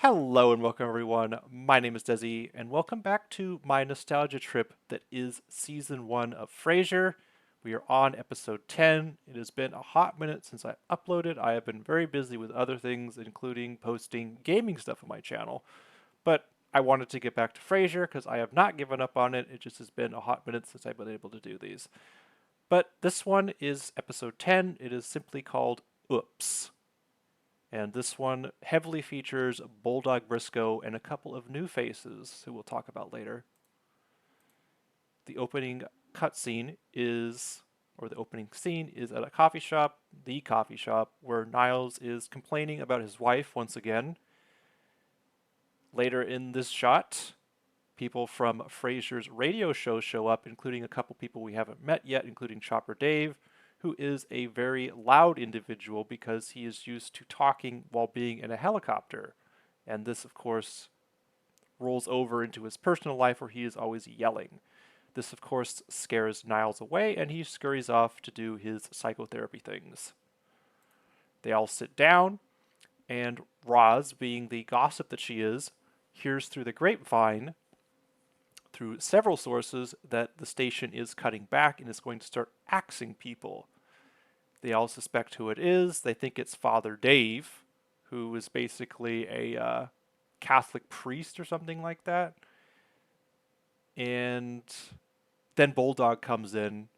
Hello and welcome everyone. My name is Desi and welcome back to my nostalgia trip that is season 1 of Frasier. We are on episode 10. It has been a hot minute since I uploaded. I have been very busy with other things, including posting gaming stuff on my channel. But I wanted to get back to Frasier because I have not given up on it. It just has been a hot minute since I've been able to do these. But this one is episode 10. It is simply called Oops. And this one heavily features Bulldog Briscoe and a couple of new faces who we'll talk about later. The opening cutscene is, or the opening scene is at a coffee shop, the coffee shop, where Niles is complaining about his wife once again. Later in this shot, people from Frasier's radio show show up, including a couple people we haven't met yet, including Chopper Dave, who is a very loud individual because he is used to talking while being in a helicopter. And this, of course, rolls over into his personal life where he is always yelling. This, of course, scares Niles away, and he scurries off to do his psychotherapy things. They all sit down, and Roz, being the gossip that she is, hears through the grapevine, through several sources, that the station is cutting back and is going to start axing people. They all suspect who it is. They think it's Father Dave, who is basically a Catholic priest or something like that. And then Bulldog comes in,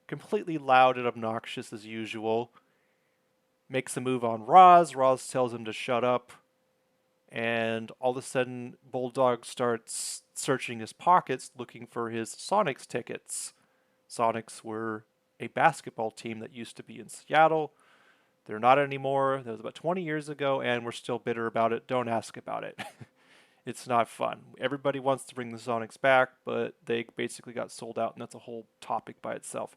completely loud and obnoxious as usual, makes a move on Roz. Roz tells him to shut up. And all of a sudden, Bulldog starts searching his pockets looking for his Sonics tickets. Sonics were a basketball team that used to be in Seattle. They're not anymore. That was about 20 years ago, and we're still bitter about it. Don't ask about it. It's not fun. Everybody wants to bring the Sonics back, but they basically got sold out, and that's a whole topic by itself.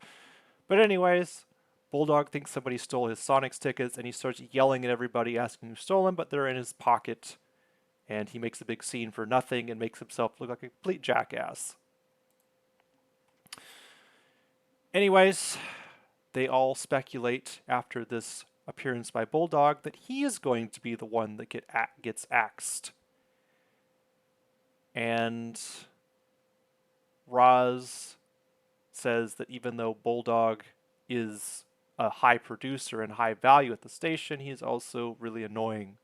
But anyways, Bulldog thinks somebody stole his Sonics tickets, and he starts yelling at everybody, asking who stole them, but they're in his pocket. And he makes a big scene for nothing and makes himself look like a complete jackass. Anyways, they all speculate after this appearance by Bulldog that he is going to be the one that gets axed. And Roz says that even though Bulldog is a high producer and high value at the station, he's also really annoying.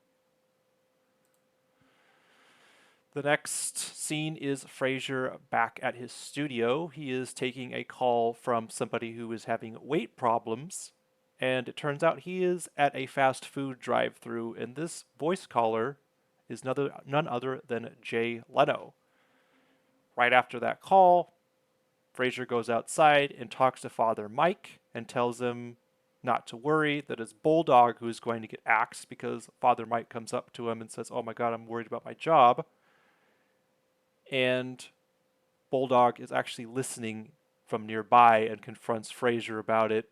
The next scene is Frasier back at his studio. He is taking a call from somebody who is having weight problems, and it turns out he is at a fast food drive-thru, and this voice caller is none other than Jay Leno. Right after that call, Frasier goes outside and talks to Father Mike and tells him not to worry, that it's Bulldog who is going to get axed, because Father Mike comes up to him and says, "Oh my God, I'm worried about my job." And Bulldog is actually listening from nearby and confronts Frasier about it,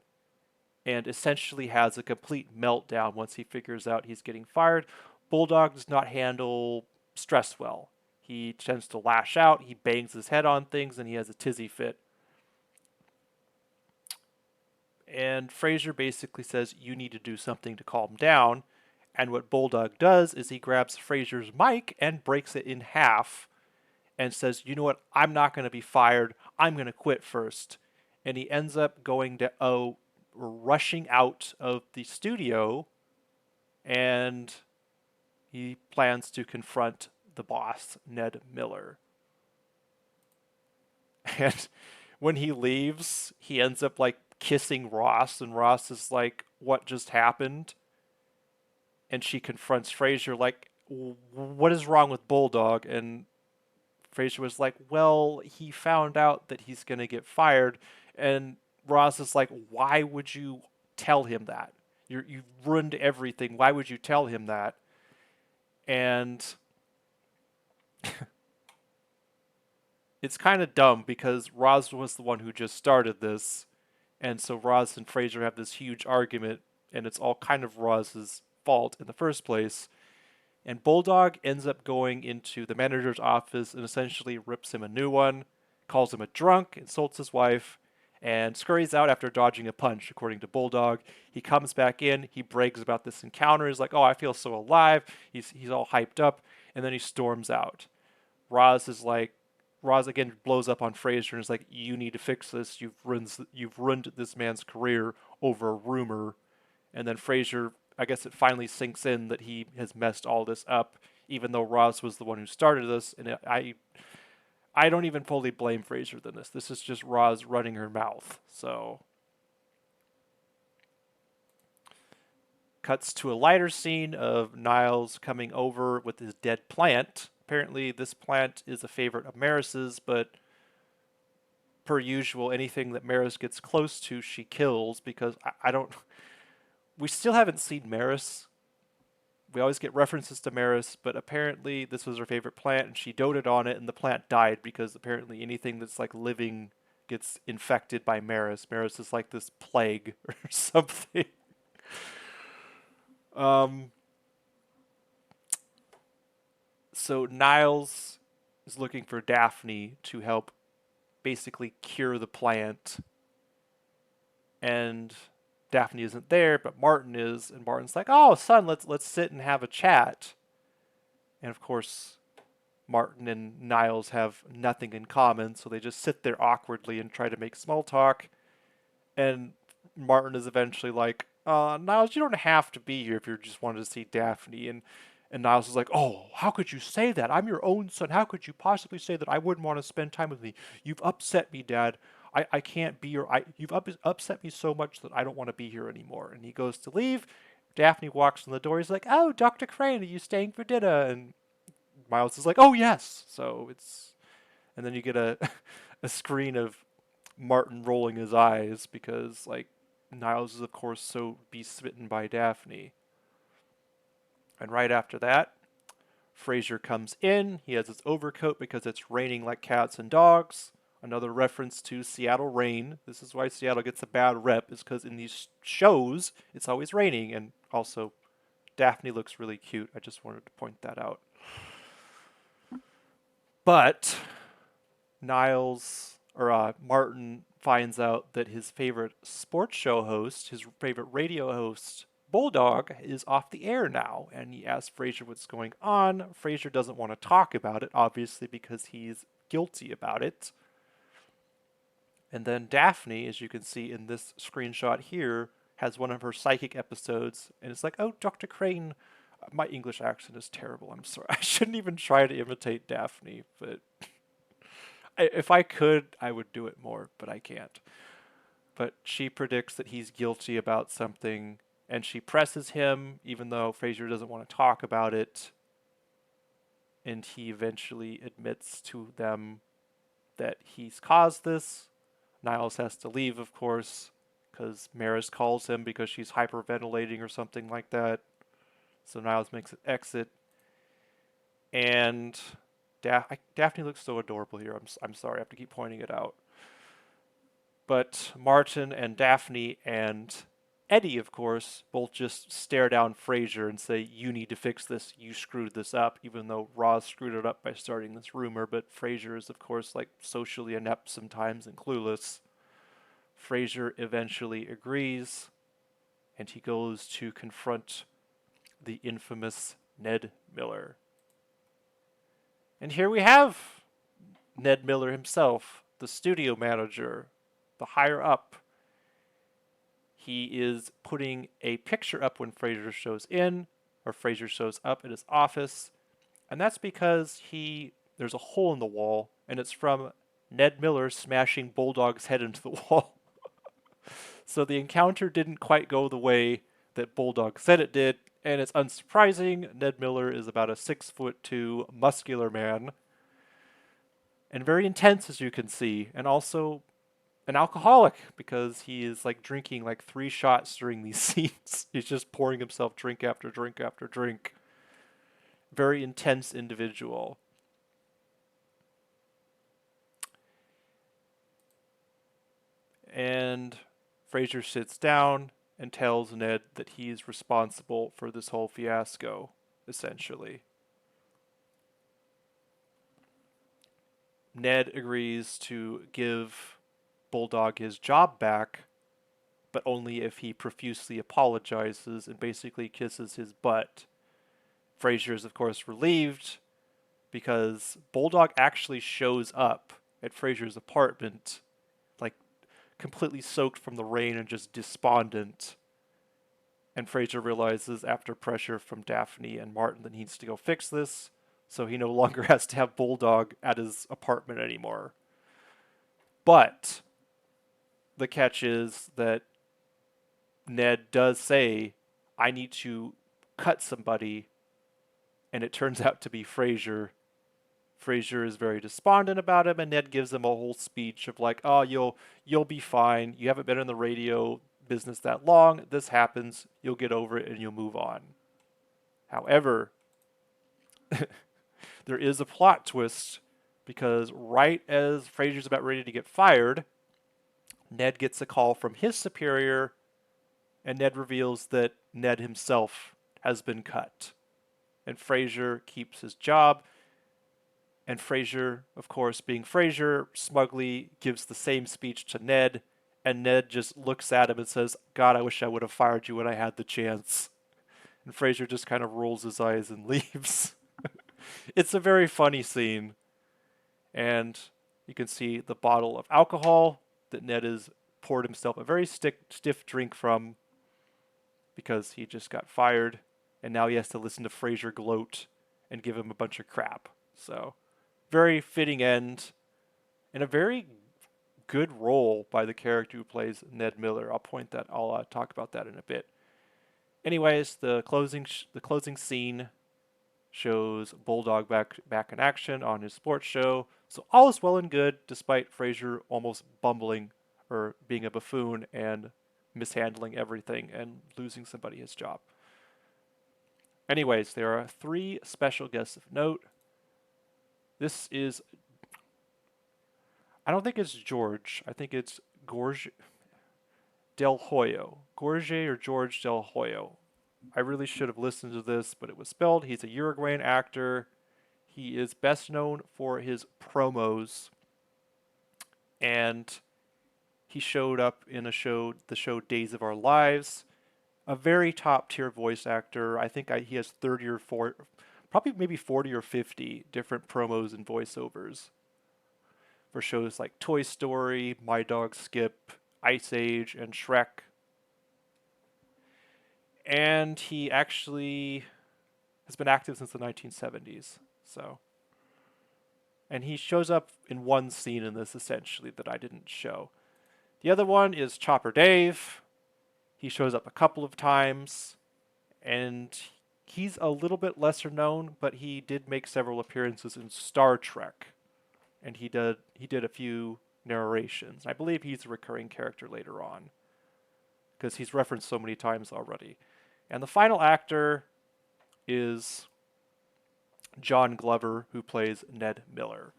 and essentially has a complete meltdown once he figures out he's getting fired. Bulldog does not handle stress well. He tends to lash out, he bangs his head on things, and he has a tizzy fit. And Frasier basically says, "You need to do something to calm down." And what Bulldog does is he grabs Frasier's mic and breaks it in half and says, "You know what, I'm not going to be fired, I'm going to quit first." And he ends up rushing out of the studio, and he plans to confront the boss, Ned Miller. And when he leaves, he ends up like kissing Ross, and Ross is like, "What just happened?" And she confronts Frasier like, "What is wrong with Bulldog?" And Frasier was like, "Well, he found out that he's going to get fired." And Ross is like, "Why would you tell him that? You've ruined everything. Why would you tell him that?" And it's kind of dumb because Roz was the one who just started this. And so Roz and Frasier have this huge argument, and it's all kind of Roz's fault in the first place. And Bulldog ends up going into the manager's office and essentially rips him a new one, calls him a drunk, insults his wife, and scurries out after dodging a punch, according to Bulldog. He comes back in, he brags about this encounter, he's like, "Oh, I feel so alive." He's all hyped up, and then he storms out. Roz is like, Roz again blows up on Frasier and is like, "You need to fix this. You've ruined this man's career over a rumor." And then Frasier, I guess it finally sinks in that he has messed all this up, even though Roz was the one who started this. And I don't even fully blame Frasier than this. This is just Roz running her mouth. So cuts to a lighter scene of Niles coming over with his dead plant. Apparently, this plant is a favorite of Maris's, but per usual, anything that Maris gets close to, she kills because I don't. We still haven't seen Maris. We always get references to Maris, but apparently this was her favorite plant, and she doted on it, and the plant died because apparently anything that's like living gets infected by Maris. Maris is like this plague or something. Um, so Niles is looking for Daphne to help basically cure the plant, and Daphne isn't there, but Martin is, and Martin's like, "Oh, son, let's sit and have a chat." And of course, Martin and Niles have nothing in common, so they just sit there awkwardly and try to make small talk. And Martin is eventually like, Niles, you don't have to be here if you just wanted to see Daphne. And Niles is like, "Oh, how could you say that? I'm your own son. How could you possibly say that I wouldn't want to spend time with me? You've upset me, Dad. I can't be you've upset me so much that I don't want to be here anymore." And he goes to leave. Daphne walks in the door. He's like, "Oh, Dr. Crane, are you staying for dinner?" And Miles is like, "Oh, yes." So it's, and then you get a, a screen of Martin rolling his eyes because, like, Niles is, of course, so besmitten by Daphne. And right after that, Frasier comes in. He has his overcoat because it's raining like cats and dogs. Another reference to Seattle rain. This is why Seattle gets a bad rep, is because in these shows, it's always raining. And also, Daphne looks really cute. I just wanted to point that out. But Martin finds out that his favorite sports show host, his favorite radio host, Bulldog, is off the air now, and he asks Frasier what's going on. Frasier doesn't want to talk about it, obviously, because he's guilty about it. And then Daphne, as you can see in this screenshot here, has one of her psychic episodes, and it's like, "Oh, Dr. Crane." My English accent is terrible. I'm sorry. I shouldn't even try to imitate Daphne, but if I could, I would do it more, but I can't. But she predicts that he's guilty about something, and she presses him, even though Frasier doesn't want to talk about it. And he eventually admits to them that he's caused this. Niles has to leave, of course, because Maris calls him because she's hyperventilating or something like that. So Niles makes an exit. And Daphne looks so adorable here. I'm sorry, I have to keep pointing it out. But Martin and Daphne and Eddie, of course, both just stare down Frasier and say, "You need to fix this. You screwed this up," even though Roz screwed it up by starting this rumor. But Frasier is, of course, like socially inept sometimes and clueless. Frasier eventually agrees, and he goes to confront the infamous Ned Miller. And here we have Ned Miller himself, the studio manager, the higher up. He is putting a picture up when Frasier shows in, or Frasier shows up at his office, and that's because there's a hole in the wall, and it's from Ned Miller smashing Bulldog's head into the wall. So the encounter didn't quite go the way that Bulldog said it did, and it's unsurprising. Ned Miller is about a 6'2" muscular man, and very intense, as you can see, and also an alcoholic because he is like drinking like 3 shots during these scenes. He's just pouring himself drink after drink after drink. Very intense individual. And Frasier sits down and tells Ned that he's responsible for this whole fiasco, essentially. Ned agrees to give Bulldog his job back, but only if he profusely apologizes and basically kisses his butt. Frasier is, of course, relieved because Bulldog actually shows up at Frasier's apartment, like completely soaked from the rain and just despondent. And Frasier realizes after pressure from Daphne and Martin that he needs to go fix this, so he no longer has to have Bulldog at his apartment anymore. But the catch is that Ned does say, I need to cut somebody, and it turns out to be Frasier. Frasier is very despondent about him, and Ned gives him a whole speech of like, "Oh, you'll be fine. You haven't been in the radio business that long. This happens. You'll get over it, and you'll move on." However, there is a plot twist because right as Frasier's about ready to get fired, Ned gets a call from his superior, and Ned reveals that Ned himself has been cut. And Frasier keeps his job. And Frasier, of course, being Frasier, smugly gives the same speech to Ned. And Ned just looks at him and says, God, I wish I would have fired you when I had the chance. And Frasier just kind of rolls his eyes and leaves. It's a very funny scene. And you can see the bottle of alcohol that Ned has poured himself a very stiff drink from because he just got fired. And now he has to listen to Frasier gloat and give him a bunch of crap. So, very fitting end and a very good role by the character who plays Ned Miller. I'll talk about that in a bit. Anyways, the closing scene shows Bulldog back in action on his sports show. So all is well and good, despite Frasier almost bumbling or being a buffoon and mishandling everything and losing somebody his job. Anyways, there are 3 special guests of note. This is, I don't think it's George. I think it's Gorge Del Hoyo. Gorge or George Del Hoyo. I really should have listened to this, but it was spelled. He's a Uruguayan actor. He is best known for his promos, and he showed up in the show Days of Our Lives. A very top tier voice actor. I think he has 30 or 40, probably maybe 40 or 50 different promos and voiceovers for shows like Toy Story, My Dog Skip, Ice Age, and Shrek. And he actually has been active since the 1970s. And he shows up in one scene in this, essentially, that I didn't show. The other one is Chopper Dave. He shows up a couple of times, and he's a little bit lesser known, but he did make several appearances in Star Trek, and he did a few narrations. I believe he's a recurring character later on, because he's referenced so many times already. And the final actor is John Glover, who plays Ned Miller.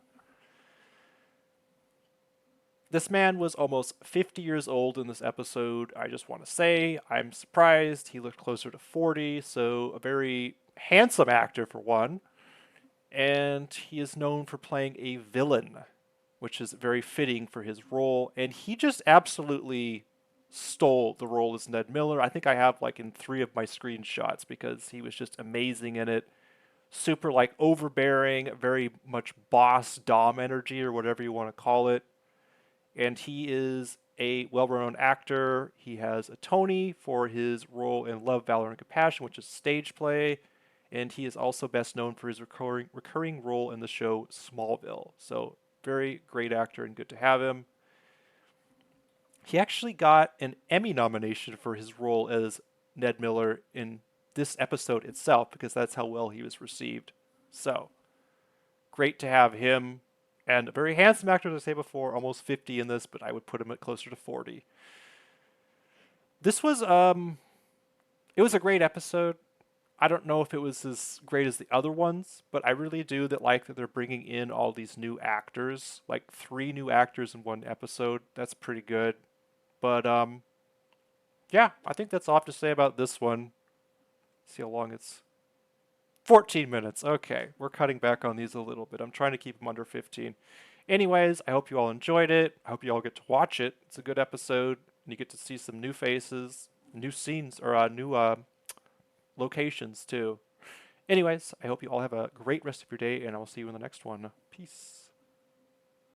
This man was almost 50 years old in this episode. I just want to say, I'm surprised. He looked closer to 40, so a very handsome actor for one. And he is known for playing a villain, which is very fitting for his role. And he just absolutely stole the role as Ned Miller. I think I have like in 3 of my screenshots because he was just amazing in it. Super like overbearing, very much boss dom energy or whatever you want to call it. And he is a well-renowned actor. He has a Tony for his role in Love, Valor, and Compassion, which is stage play. And he is also best known for his recurring role in the show Smallville. So very great actor and good to have him. He actually got an Emmy nomination for his role as Ned Miller in this episode itself because that's how well he was received. So great to have him. And a very handsome actor, as I say before, almost 50 in this, but I would put him at closer to 40. This was, it was a great episode. I don't know if it was as great as the other ones, but I really do like that they're bringing in all these new actors, like 3 new actors in one episode. That's pretty good. But, yeah, I think that's all I have to say about this one. See how long it's... 14 minutes. Okay, we're cutting back on these a little bit. I'm trying to keep them under 15. Anyways, I hope you all enjoyed it. I hope you all get to watch it. It's a good episode, and you get to see some new faces, new scenes, or new locations too. Anyways, I hope you all have a great rest of your day, and I will see you in the next one. Peace.